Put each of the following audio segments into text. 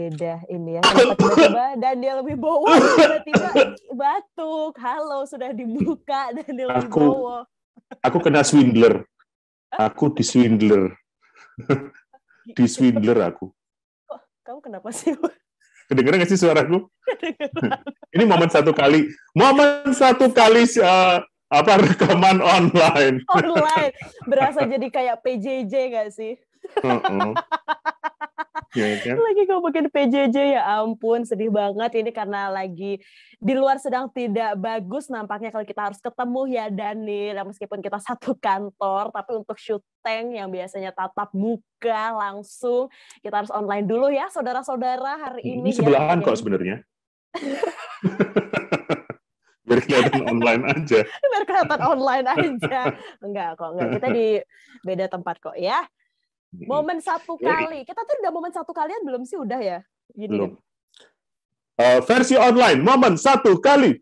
beda ini ya. Kenapa tiba-tiba Daniel Wibowo tiba-tiba batuk. Halo, sudah dibuka Daniel Wibowo. Aku kena swindler. Aku di swindler. Di swindler aku. Kok kamu kenapa sih? Kedengeran nggak sih suaraku? Ini momen satu kali rekaman online. Online. Berasa jadi kayak PJJ nggak sih? Ya, kan? Lagi ngomongin PJJ, ya ampun, sedih banget ini karena lagi di luar sedang tidak bagus nampaknya kalau kita harus ketemu ya Daniel, meskipun kita satu kantor, tapi untuk syuting yang biasanya tatap muka langsung, kita harus online dulu ya saudara-saudara hari ini. Ini sebelahan kok sebenarnya. Biar kelihatan online aja. Biar kelihatan online aja. Enggak kok, enggak. Kita di beda tempat kok ya. Momen satu kali. Kita tuh udah momen satu kalian belum sih? Udah ya? Gini belum. Versi online, momen satu kali.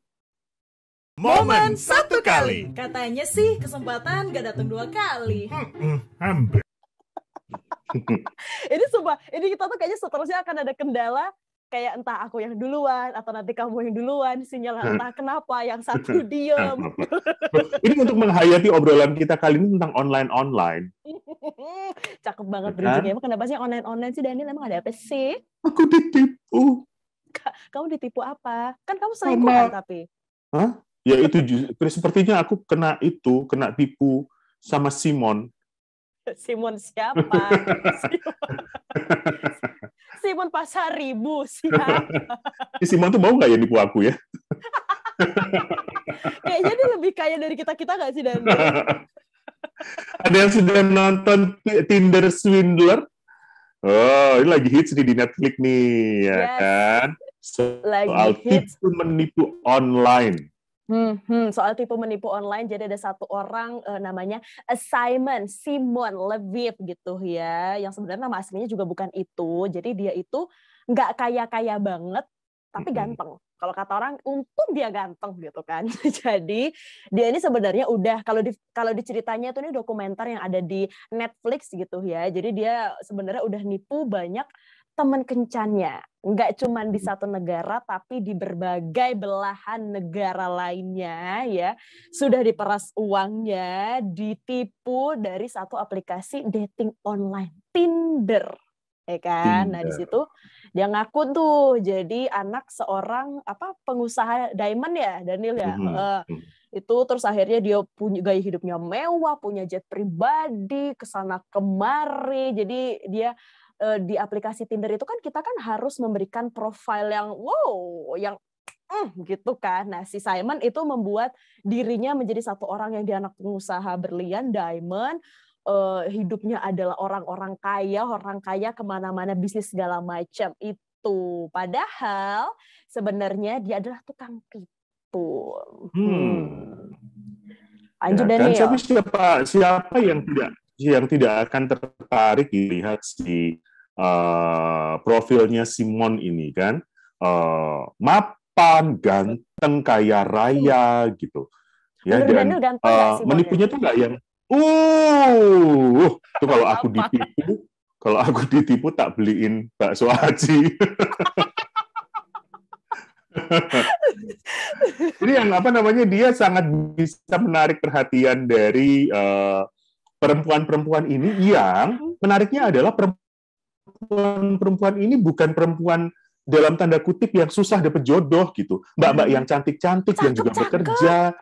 Momen satu kali. Katanya sih kesempatan gak datang dua kali. Hampir. Ini sumpah, ini kita tuh kayaknya seterusnya akan ada kendala. Kayak entah aku yang duluan, atau nanti kamu yang duluan, sinyal entah kenapa, yang satu diem. Ini untuk menghayati obrolan kita kali ini tentang online-online. Cakep banget bridging-nya. Emang kenapa sih online-online sih, Daniel? Emang ada apa sih? Aku ditipu. Kamu ditipu apa? Kan kamu selingkuh kan tapi? Hah? Ya itu, sepertinya aku kena tipu sama Simon. Simon siapa? Simon Pasaribu siapa? Simon tuh mau nggak ya nipu aku ya? Kayaknya dia lebih kaya dari kita nggak sih, Dan? Ada yang sudah nonton Tinder Swindler? Oh, ini lagi hits di Netflix nih, ya kan? Soal tipu menipu online. Soal tipu menipu online, jadi ada satu orang namanya Simon Levit gitu ya, yang sebenarnya nama aslinya juga bukan itu. Jadi dia itu nggak kaya-kaya banget, tapi ganteng. Kalau kata orang, untung dia ganteng gitu kan. Jadi dia ini sebenarnya udah kalau diceritanya itu ini dokumenter yang ada di Netflix gitu ya. Jadi dia sebenarnya udah nipu banyak teman kencannya, nggak cuma di satu negara, tapi di berbagai belahan negara lainnya ya, sudah diperas uangnya, ditipu dari satu aplikasi dating online, Tinder, ya kan? Nah di situ dia ngaku tuh jadi anak seorang pengusaha diamond ya, Daniel ya. Itu terus akhirnya dia punya gaya hidupnya mewah, punya jet pribadi, kesana kemari, jadi dia di aplikasi Tinder itu kan kita kan harus memberikan profil yang gitu kan. Nah si Simon itu membuat dirinya menjadi satu orang yang dia anak pengusaha berlian diamond, hidupnya adalah orang kaya kemana-mana, bisnis segala macam itu. Padahal sebenarnya dia adalah tukang tipu. Lanjut ya, Daniel. Kan? Siapa yang tidak akan tertarik lihat si profilnya Simon ini kan, mapan, ganteng, kaya raya gitu. Ya, dan menipunya tuh nggak yang tuh kalau aku ditipu tak beliin bakso aci. Jadi yang dia sangat bisa menarik perhatian dari perempuan-perempuan ini, yang menariknya adalah perempuan ini bukan perempuan dalam tanda kutip yang susah dapat jodoh gitu. Mbak-mbak yang cantik-cantik yang juga bekerja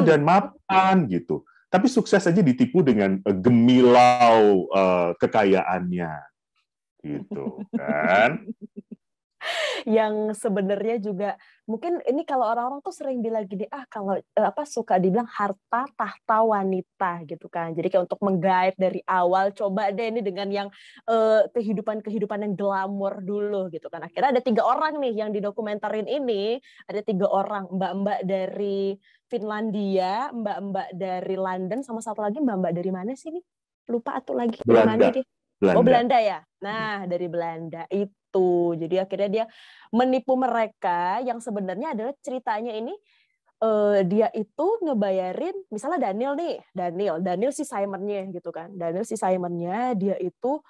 dan mapan gitu. Tapi sukses aja ditipu dengan gemilau kekayaannya. Gitu kan. Yang sebenarnya juga mungkin ini kalau orang-orang tuh sering bilang gini, kalau suka dibilang harta tahta wanita gitu kan. Jadi kayak untuk menggait dari awal, coba deh ini dengan yang kehidupan yang glamor dulu gitu kan. Akhirnya ada 3 orang nih yang didokumentarin ini, ada 3 orang, mbak-mbak dari Finlandia, mbak-mbak dari London, sama satu lagi mbak-mbak dari mana sih nih? Lupa atau lagi dari mana dia? Belanda. Oh Belanda ya. Nah dari Belanda itu. Jadi akhirnya dia menipu mereka yang sebenarnya adalah ceritanya ini dia itu ngebayarin misalnya Daniel si Simonnya gitu kan. Daniel si Simonnya dia itu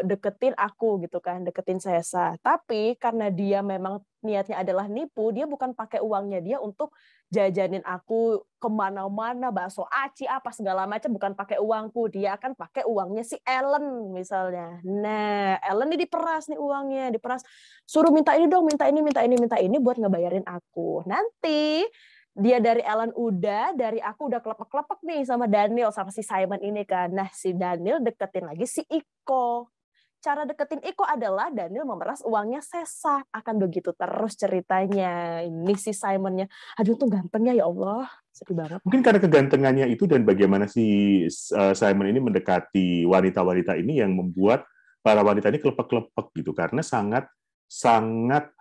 deketin aku gitu kan, deketin Sesa. Tapi karena dia memang niatnya adalah nipu, dia bukan pakai uangnya dia untuk jajanin aku kemana-mana, bakso aci apa segala macam, bukan pakai uangku, dia akan pakai uangnya si Ellen misalnya. Nah, Ellen ini diperas nih uangnya, diperas, suruh minta ini dong, minta ini buat ngebayarin aku. Nanti dia dari Ellen udah, dari aku udah kelepek-kelepek nih sama Daniel, sama si Simon ini kan. Nah, si Daniel deketin lagi si Iko. Cara deketin Iko adalah Daniel memeras uangnya Sesa. Akan begitu terus ceritanya. Ini si Simonnya, aduh tuh gantengnya ya Allah. Sedih banget. Mungkin karena kegantengannya itu dan bagaimana si Simon ini mendekati wanita-wanita ini yang membuat para wanita ini kelepek-kelepek gitu, karena sangat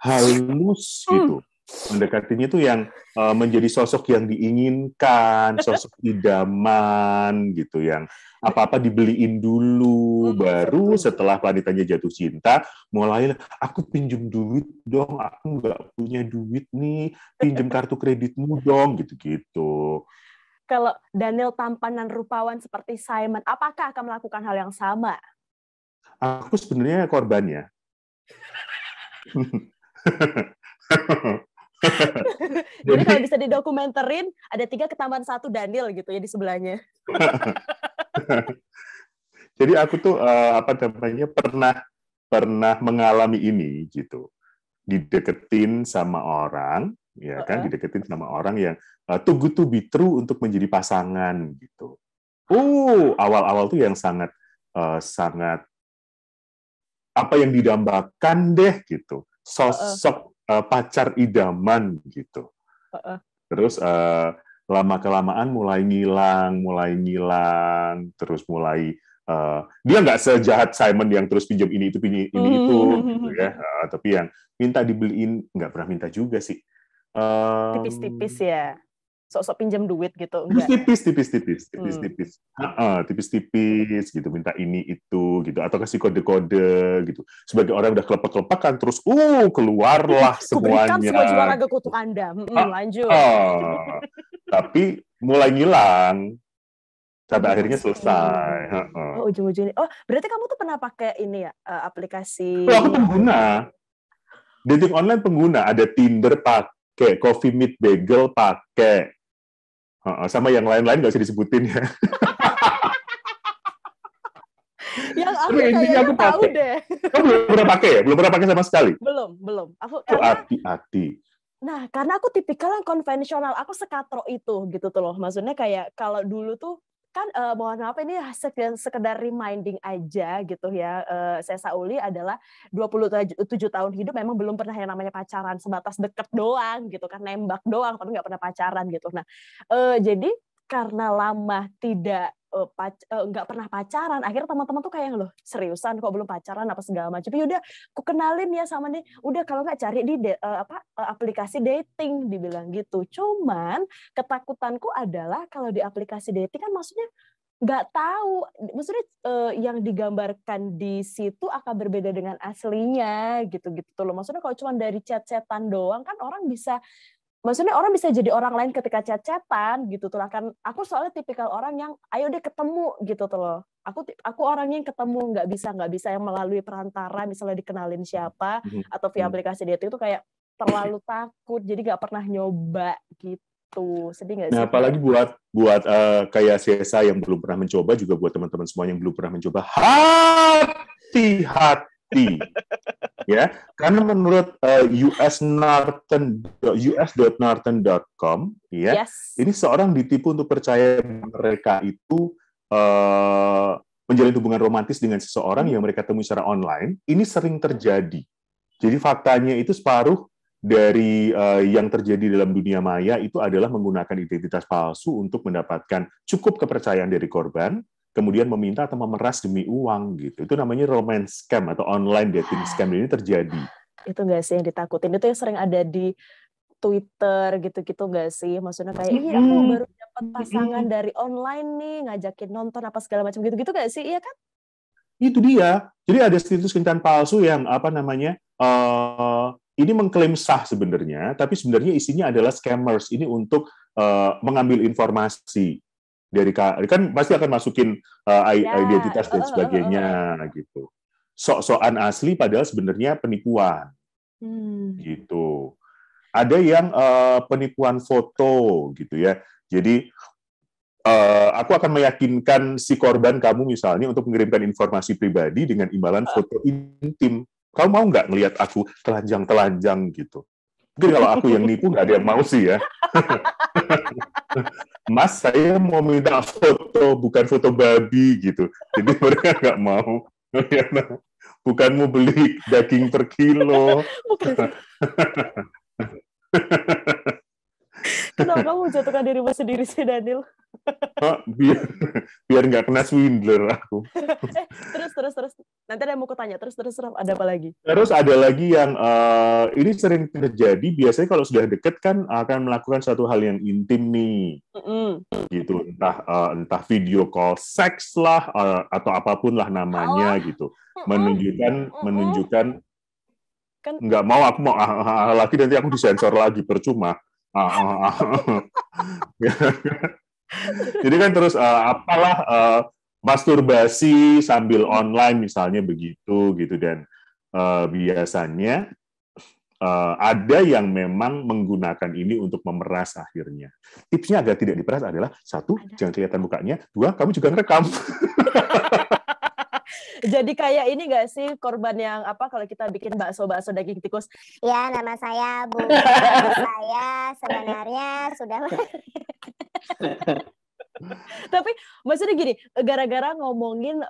halus gitu. Mendekatinya itu yang menjadi sosok yang diinginkan, sosok idaman gitu, yang apa-apa dibeliin dulu, baru setelah wanitanya jatuh cinta, mulai aku pinjem duit dong, aku nggak punya duit nih, pinjem kartu kreditmu dong, gitu-gitu. Kalau Daniel tampanan rupawan seperti Simon, apakah akan melakukan hal yang sama? Aku sebenarnya korbannya. Jadi kalau bisa didokumenterin, ada 3 ketambahan 1 Daniel gitu ya di sebelahnya. Jadi aku tuh pernah mengalami ini gitu, dideketin sama orang, ya kan, dideketin sama orang yang too good to be true untuk menjadi pasangan gitu. Awal-awal tuh yang sangat apa yang didambakan deh gitu, sosok pacar idaman gitu. Terus lama-kelamaan mulai ngilang, terus mulai dia nggak sejahat Simon yang terus pinjam ini itu gitu ya, tapi yang minta dibeliin nggak pernah minta juga sih. Tipis-tipis ya, sok-sok pinjam duit gitu, enggak? Tipis-tipis gitu, minta ini itu gitu, atau kasih kode-kode gitu. Sebagai orang udah kelepek-kelepek kan, terus keluarlah semuanya. Kuberikan semua jiwa raga kutuk Anda. Lanjut. Tapi mulai ngilang sampai akhirnya selesai. Ujung-ujungnya. Oh, berarti kamu tuh pernah pakai ini ya, aplikasi? Aku pengguna. Dating online pengguna, ada Tinder pakai, Coffee Meet Bagel pakai. Sama yang lain-lain nggak usah disebutin ya. Yang aku kayaknya tahu deh. Kamu belum pernah pakai ya? Belum pernah pakai sama sekali? Belum. Hati-hati. Nah, karena aku tipikal yang konvensional, aku sekatro itu gitu tuh loh. Maksudnya kayak kalau dulu tuh kan mohon maaf ini sekedar reminding aja gitu ya. Sesa Uli adalah 27 tahun hidup, memang belum pernah yang namanya pacaran, sebatas deket doang gitu kan, nembak doang tapi nggak pernah pacaran gitu. Nah, jadi karena lama tidak nggak pernah pacaran, akhirnya teman-teman tuh kayak loh seriusan kok belum pacaran apa segala macam. Ya udah, aku kenalin ya sama nih. Udah kalau nggak cari di aplikasi dating, dibilang gitu. Cuman ketakutanku adalah kalau di aplikasi dating kan maksudnya nggak tahu, maksudnya yang digambarkan di situ akan berbeda dengan aslinya gitu loh. Maksudnya kalau cuma dari chat-chatan doang kan orang bisa jadi orang lain ketika chat-chatan gitu tuh. Kan aku soalnya tipikal orang yang ayo deh ketemu gitu tuh loh. Aku orangnya yang ketemu, nggak bisa yang melalui perantara misalnya dikenalin siapa atau via aplikasi dating itu kayak terlalu takut, jadi nggak pernah nyoba gitu. Sedih nggak sih? Nah, apalagi buat kayak Sesa yang belum pernah mencoba, juga buat teman-teman semua yang belum pernah mencoba, hati-hati. Ya, karena menurut us.norton.com ya, ini seorang ditipu untuk percaya mereka itu menjalin hubungan romantis dengan seseorang yang mereka temui secara online. Ini sering terjadi. Jadi faktanya itu separuh dari yang terjadi dalam dunia maya itu adalah menggunakan identitas palsu untuk mendapatkan cukup kepercayaan dari korban, kemudian meminta atau memeras demi uang gitu. Itu namanya romance scam atau online dating scam, ini terjadi. Itu nggak sih yang ditakutin? Itu yang sering ada di Twitter gitu-gitu nggak sih? Maksudnya kayak, ini aku baru dapat pasangan dari online nih, ngajakin nonton apa segala macam gitu-gitu nggak sih? Iya kan? Itu dia. Jadi ada situs kencan palsu yang ini mengklaim sah sebenarnya, tapi sebenarnya isinya adalah scammers. Ini untuk mengambil informasi. kan pasti akan masukin Ya. identitas dan sebagainya gitu. Sok-sokan asli padahal sebenarnya penipuan gitu. Ada yang penipuan foto gitu ya. Jadi aku akan meyakinkan si korban kamu misalnya untuk mengirimkan informasi pribadi dengan imbalan foto intim. Kamu mau nggak ngelihat aku telanjang-telanjang gitu? Mungkin kalau aku yang nipu nggak ada yang mau sih ya. Mas, saya mau minta foto, bukan foto babi gitu. Jadi mereka nggak mau. Bukan mau beli daging per kilo. Kenapa kamu jatuhkan dirimu sendiri sih, Daniel? biar nggak kena swindler aku. Terus. Nanti ada yang mau kutanya. Terus ada apa lagi? Terus ada lagi yang ini sering terjadi. Biasanya kalau sudah deket kan akan melakukan satu hal yang intim nih, gitu. Entah video call seks lah atau apapun lah namanya gitu. Menunjukkan kan nggak mau, aku mau lagi nanti aku disensor lagi percuma. Jadi kan terus apalah masturbasi sambil online misalnya begitu gitu, dan biasanya ada yang memang menggunakan ini untuk memeras akhirnya. Tipsnya agar tidak diperas adalah 1, jangan kelihatan mukanya, 2, kamu juga ngerekam. Jadi kayak ini nggak sih korban yang apa kalau kita bikin bakso daging tikus? Ya, nama saya Bu. Saya sebenarnya sudah. Tapi maksudnya gini, gara-gara ngomongin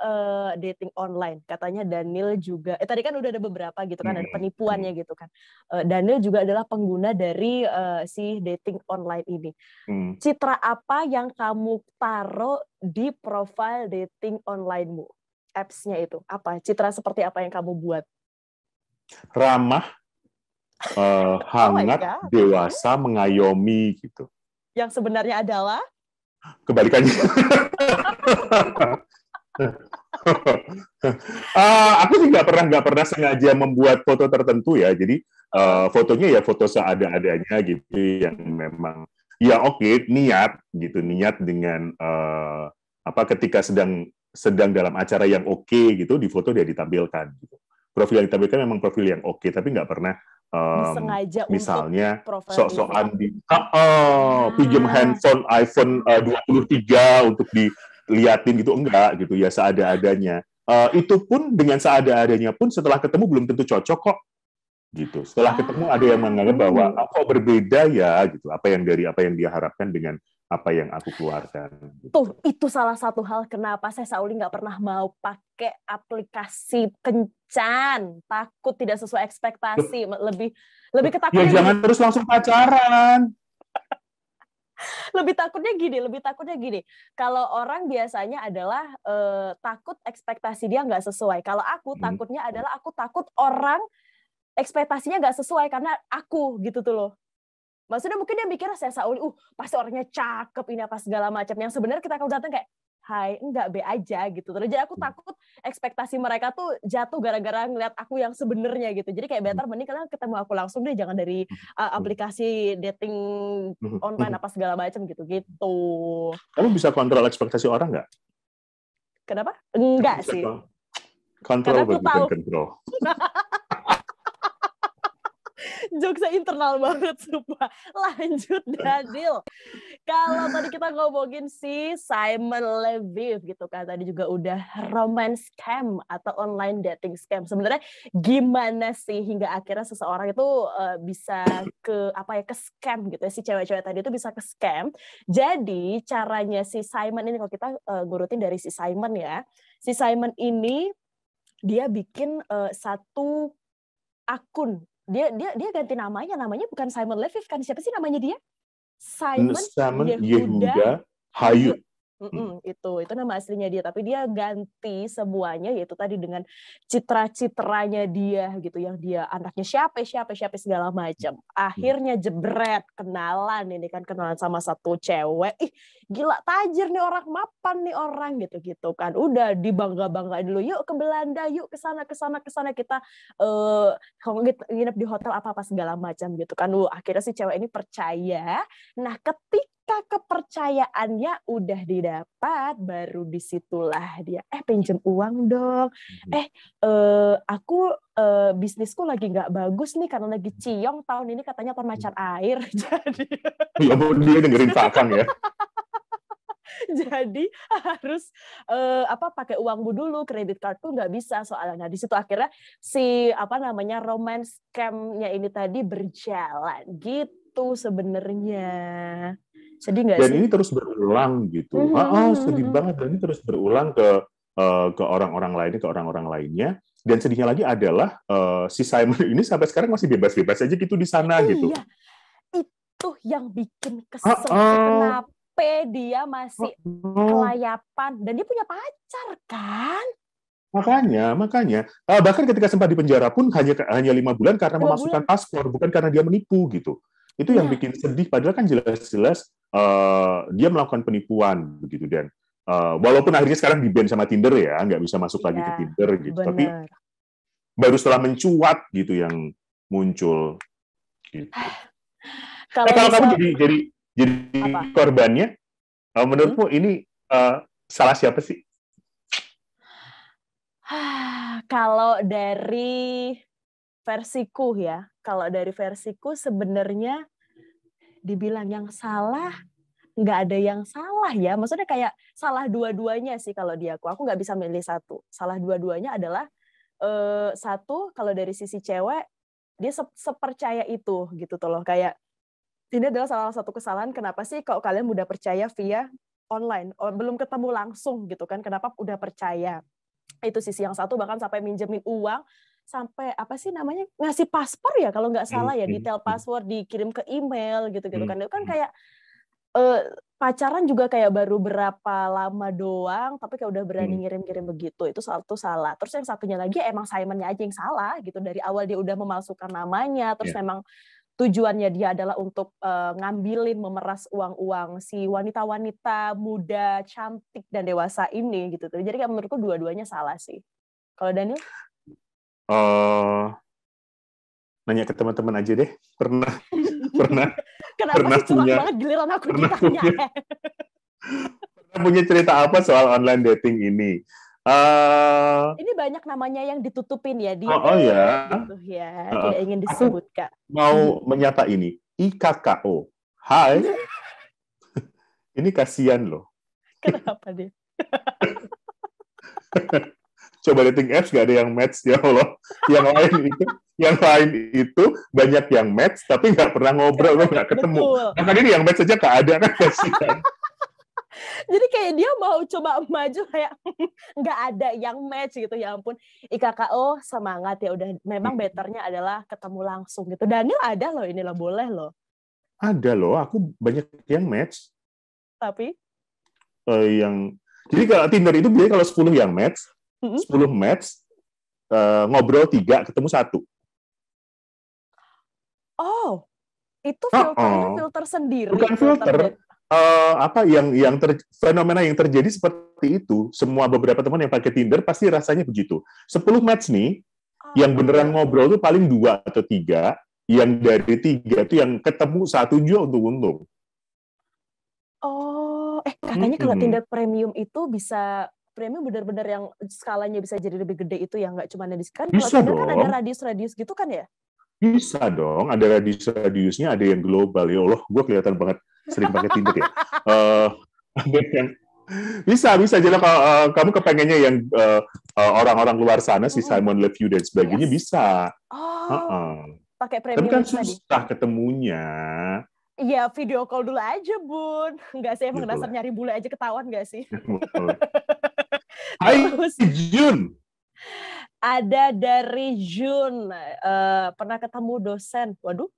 dating online, katanya Daniel juga, tadi kan udah ada beberapa gitu kan, ada penipuannya gitu kan. Daniel juga adalah pengguna dari si dating online ini. Citra apa yang kamu taruh di profile dating online-mu? Apps-nya itu apa? Citra seperti apa yang kamu buat? Ramah, hangat, dewasa, mengayomi gitu. Yang sebenarnya adalah kebalikannya. Aku sih nggak pernah sengaja membuat foto tertentu ya. Jadi fotonya ya foto seada-adanya gitu, yang memang ya oke, niat dengan ketika sedang dalam acara yang oke gitu, di foto dia ditampilkan gitu. Profil yang ditampilkan memang profil yang oke, tapi nggak pernah disengaja misalnya untuk sok-sokan pinjam handphone iPhone 23 untuk diliatin gitu, enggak gitu ya, seada-adanya. Itu pun dengan seada-adanya pun setelah ketemu belum tentu cocok kok gitu. Setelah ketemu ada yang menganggap bahwa kok berbeda ya gitu, apa yang dia harapkan dengan apa yang aku keluarkan. Gitu. Tuh, itu salah satu hal kenapa saya Sauli nggak pernah mau pakai aplikasi kencan, takut tidak sesuai ekspektasi, lebih ketakutan. Ya jangan terus langsung pacaran. lebih takutnya gini. Kalau orang biasanya adalah takut ekspektasi dia nggak sesuai. Kalau aku takutnya adalah aku takut orang ekspektasinya nggak sesuai karena aku gitu tuh loh. Maksudnya mungkin dia mikir saya Sauli, pasti orangnya cakep ini apa segala macam. Yang sebenarnya kita kalau datang kayak, hai, enggak, be aja gitu. Terus jadi aku takut ekspektasi mereka tuh jatuh gara-gara ngeliat aku yang sebenarnya gitu. Jadi kayak better mending kalian ketemu aku langsung deh, jangan dari aplikasi dating online apa segala macam gitu. Kamu bisa kontrol ekspektasi orang nggak? Kenapa? Enggak sih. Kontrol bukan kontrol. Jokesnya internal banget, sumpah. Lanjut, Daniel. Kalau tadi kita ngomongin si Simon Leviev gitu kan, tadi juga udah romance scam atau online dating scam. Sebenarnya gimana sih hingga akhirnya seseorang itu bisa ke scam gitu ya, si cewek-cewek tadi itu bisa ke scam. Jadi caranya si Simon ini, kalau kita ngurutin dari si Simon ya, si Simon ini dia bikin satu akun. Dia ganti namanya bukan Simon Leviev kan, siapa sih namanya dia? Simon Yehuda Hayut. Itu nama aslinya dia, tapi dia ganti semuanya, yaitu tadi dengan citra-citranya dia gitu, yang dia anaknya siapa segala macam. Akhirnya jebret, kenalan sama satu cewek. Ih, gila tajir nih orang, mapan nih orang gitu kan. Udah dibangga-banggain dulu, yuk ke Belanda, yuk ke sana kita nginep di hotel apa segala macam gitu kan. Akhirnya si cewek ini percaya. Nah, ketika ketika kepercayaannya udah didapat, baru disitulah dia, pinjem uang dong. Aku bisnisku lagi nggak bagus nih karena lagi ciong tahun ini katanya pemacar air. Jadi Ya ampun, dia dengerin Kakang ya. jadi harus pakai uangmu dulu, kredit kartu nggak bisa soalnya. Nah, di situ akhirnya si romance scam-nya ini tadi berjalan gitu sebenarnya. Sedih nggak Dan sih? ini terus berulang gitu. Sedih banget, dan ini terus berulang ke orang-orang lainnya, ke orang-orang lainnya. Dan sedihnya lagi adalah si Simon ini sampai sekarang masih bebas-bebas aja gitu di sana gitu. Iya, itu yang bikin kesel. Kenapa dia masih kelayapan dan dia punya pacar kan? Makanya bahkan ketika sempat di penjara pun hanya 5 bulan karena 5 memasukkan bulan. paspor, bukan karena dia menipu gitu. Itu yang bikin sedih, padahal kan jelas-jelas dia melakukan penipuan begitu. Dan walaupun akhirnya sekarang di-ban sama Tinder ya, nggak bisa masuk lagi ke Tinder gitu. Bener. Tapi baru setelah mencuat gitu yang muncul gitu. Kalau kamu jadi korbannya, menurutmu ini salah siapa sih? Kalau dari versiku sebenarnya dibilang yang salah, nggak ada yang salah ya. Maksudnya kayak salah dua-duanya sih kalau di aku. Aku nggak bisa milih satu. Salah dua-duanya adalah satu, kalau dari sisi cewek, dia sepercaya itu gitu tuh loh. Kayak ini adalah salah satu kesalahan kenapa sih kalau kalian mudah percaya via online, belum ketemu langsung gitu kan, kenapa udah percaya. Itu sisi yang satu, bahkan sampai minjemin uang, sampai ngasih paspor ya kalau nggak salah ya, detail password dikirim ke email gitu-gitu kan. Itu kan kayak pacaran juga kayak baru berapa lama doang, tapi kayak udah berani ngirim-ngirim begitu. Itu satu salah. Terus yang satunya lagi emang Simonnya aja yang salah gitu. Dari awal dia udah memalsukan namanya, terus memang tujuannya dia adalah untuk ngambilin, memeras uang-uang si wanita-wanita muda, cantik, dan dewasa ini gitu. Jadi kan menurutku dua-duanya salah sih. Kalau Daniel? Nanya ke teman-teman aja deh. Pernah Kenapa sih curang banget giliran aku ditanya? Pernah punya cerita apa soal online dating ini? Ini banyak namanya yang ditutupin ya, dia gitu ya, tidak ingin disebutkan. Mau menyapa ini, IKKO. Hai. Ini kasihan loh. Kenapa dia? Coba dating apps gak ada yang match, ya Allah. Yang lain itu banyak yang match, tapi nggak pernah ngobrol, nggak ketemu. Nah, ini yang match saja nggak ada, kan kasihan. Jadi kayak dia mau coba maju kayak nggak ada yang match gitu, ya ampun. IKKO semangat ya, udah memang betternya adalah ketemu langsung gitu. Daniel ada loh, inilah boleh loh. Ada loh, aku banyak yang match. Tapi? Jadi kalau Tinder itu biasanya kalau 10 yang match, 10 match, ngobrol 3, ketemu 1. Oh, itu filternya filter sendiri. Bukan filter. Fenomena yang terjadi seperti itu. Beberapa teman yang pakai Tinder pasti rasanya begitu. 10 match nih, yang beneran ngobrol tuh paling 2 atau 3. Yang dari 3 itu yang ketemu 1 juga untung-untung. Oh, katanya kalau Tinder Premium itu bisa premium benar-benar yang skalanya bisa jadi lebih gede itu ya, nggak cuma di kan. Kalau Tinder kan ada radius-radius gitu kan ya? Bisa dong, ada radius-radiusnya, ada yang global. Ya Allah, gue kelihatan banget sering pakai Tinder ya. Bisa. Jadi kalau kamu kepengennya yang orang-orang luar sana, si Simon Love You dan sebagainya, bisa. Pakai premium. Tapi kan susah ketemunya. Iya, video call dulu aja, Bun. Enggak sih, emang dasar nyari bule aja ketahuan nggak sih? Hai, Jun. Ada dari Jun, pernah ketemu dosen. Waduh.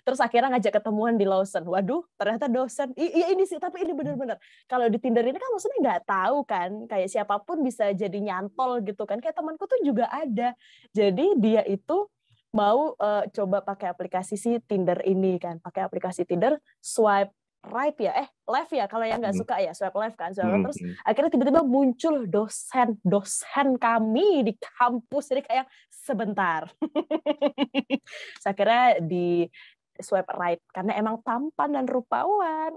Terus akhirnya ngajak ketemuan di Lawson. Waduh, ternyata dosen. Iya ini sih, tapi ini benar-benar. Kalau di Tinder ini kan maksudnya nggak tahu kan, kayak siapapun bisa jadi nyantol gitu kan. Kayak temanku tuh juga ada. Jadi dia itu mau coba pakai aplikasi si Tinder ini kan. Pakai aplikasi Tinder, swipe right ya, left ya, kalau yang nggak suka ya swipe left kan, terus akhirnya tiba-tiba muncul dosen kami di kampus, jadi kayak sebentar. Akhirnya swipe right karena emang tampan dan rupawan.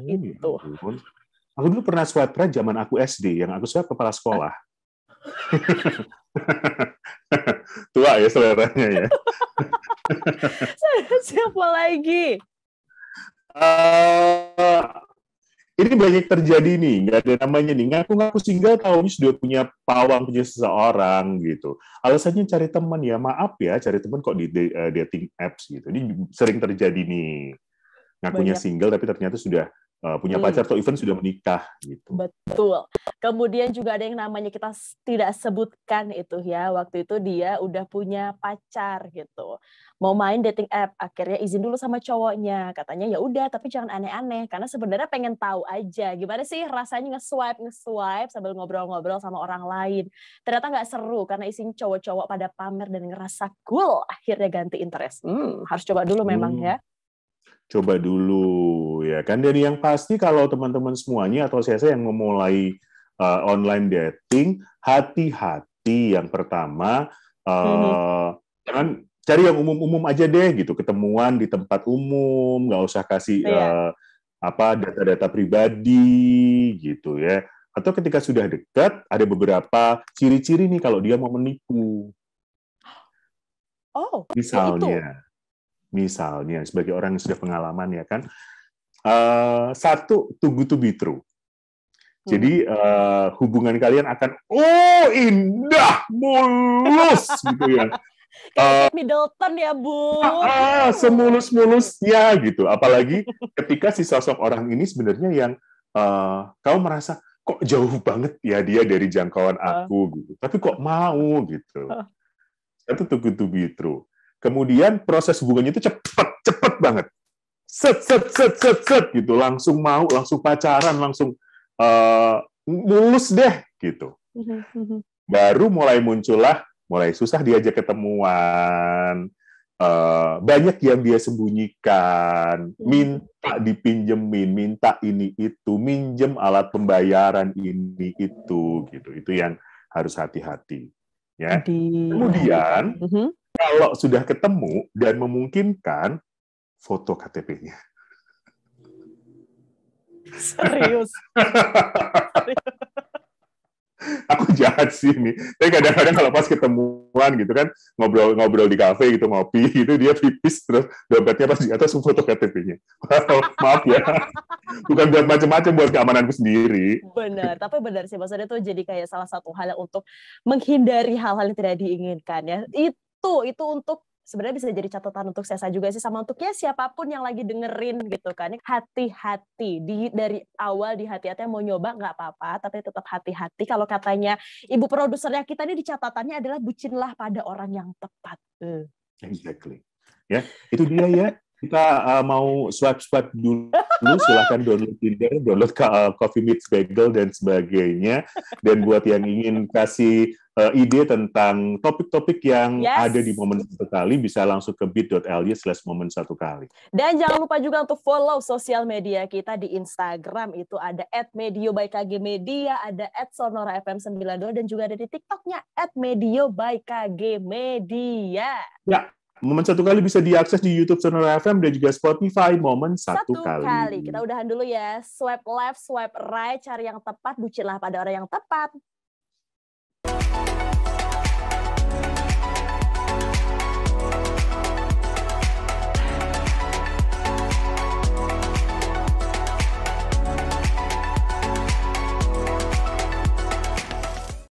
Itu. Aku dulu pernah swipe right zaman aku SD, yang aku swipe kepala sekolah. Tua ya seleranya ya. Siapa lagi? Ini banyak terjadi nih, nggak ada namanya nih. Ngaku-ngaku single tahu sudah punya pawang, punya seseorang gitu. Alasannya cari teman ya, maaf ya, cari teman kok di dating apps gitu. Ini sering terjadi nih. Ngakunya single tapi ternyata sudah punya pacar atau even sudah menikah gitu. Betul. Kemudian juga ada yang namanya kita tidak sebutkan itu ya. Waktu itu dia udah punya pacar gitu. Mau main dating app, akhirnya izin dulu sama cowoknya. Katanya ya udah, tapi jangan aneh-aneh karena sebenarnya pengen tahu aja gimana sih rasanya nge-swipe sambil ngobrol-ngobrol sama orang lain. Ternyata nggak seru karena isinya cowok-cowok pada pamer dan ngerasa cool. Akhirnya ganti interest. Harus coba dulu memang ya. Coba dulu ya kan. Dan yang pasti kalau teman-teman semuanya atau saya yang memulai online dating, hati-hati. Yang pertama jangan cari yang umum-umum aja deh gitu, ketemuan di tempat umum, nggak usah kasih data-data pribadi gitu ya. Atau ketika sudah dekat ada beberapa ciri-ciri nih kalau dia mau menipu. Misalnya, sebagai orang yang sudah pengalaman ya kan, satu, too good to be true. Jadi hubungan kalian akan indah, mulus gitu ya. Kayak Middleton ya, Bu. Semulus-mulusnya gitu. Apalagi ketika si sosok orang ini sebenarnya yang kau merasa kok jauh banget ya dia dari jangkauan aku gitu. Tapi kok mau gitu. Itu too good to be true. Kemudian proses hubungannya itu cepet banget. Set gitu, langsung mau, langsung pacaran, langsung mulus deh gitu. Baru mulai susah diajak ketemuan, banyak yang dia sembunyikan, minta dipinjemin, minta ini itu, minjem alat pembayaran ini itu gitu. Itu yang harus hati-hati. Ya. Kemudian kalau sudah ketemu dan memungkinkan, foto KTP-nya. Serius. Aku jahat sih nih. Tapi kadang-kadang kalau pas ketemuan gitu kan, ngobrol di kafe gitu, ngopi gitu, dia pipis terus dompetnya pas di atas foto KTP-nya. Maaf ya. Bukan buat macam-macam, buat keamananku sendiri. Benar, tapi benar sih, maksudnya itu jadi kayak salah satu hal untuk menghindari hal-hal yang tidak diinginkan ya. Itu untuk sebenarnya bisa jadi catatan untuk saya juga sih, sama untuk ya siapapun yang lagi dengerin gitu kan. Hati-hati dari awal, di hati-hati yang mau nyoba nggak apa-apa, tapi tetap hati-hati. Kalau katanya ibu produsernya kita ini di catatannya adalah bucinlah pada orang yang tepat. Exactly. Ya, itu dia ya. Kita mau swipe dulu, silahkan download Tinder, download Coffee Meets Bagel dan sebagainya. Dan buat yang ingin kasih ide tentang topik-topik yang ada di Momen Satu Kali, bisa langsung ke bit.ly/momen1kali. Dan jangan lupa juga untuk follow sosial media kita di Instagram, itu ada @medio_by_kgmedia, ada @sonorafm92, dan juga ada di TikToknya @medio_by_kgmedia. Ya. Momen Satu Kali bisa diakses di YouTube Sonora FM dan juga Spotify. Momen Satu Kali. Kita udahan dulu ya. Swipe left, swipe right, cari yang tepat, bucinlah pada orang yang tepat.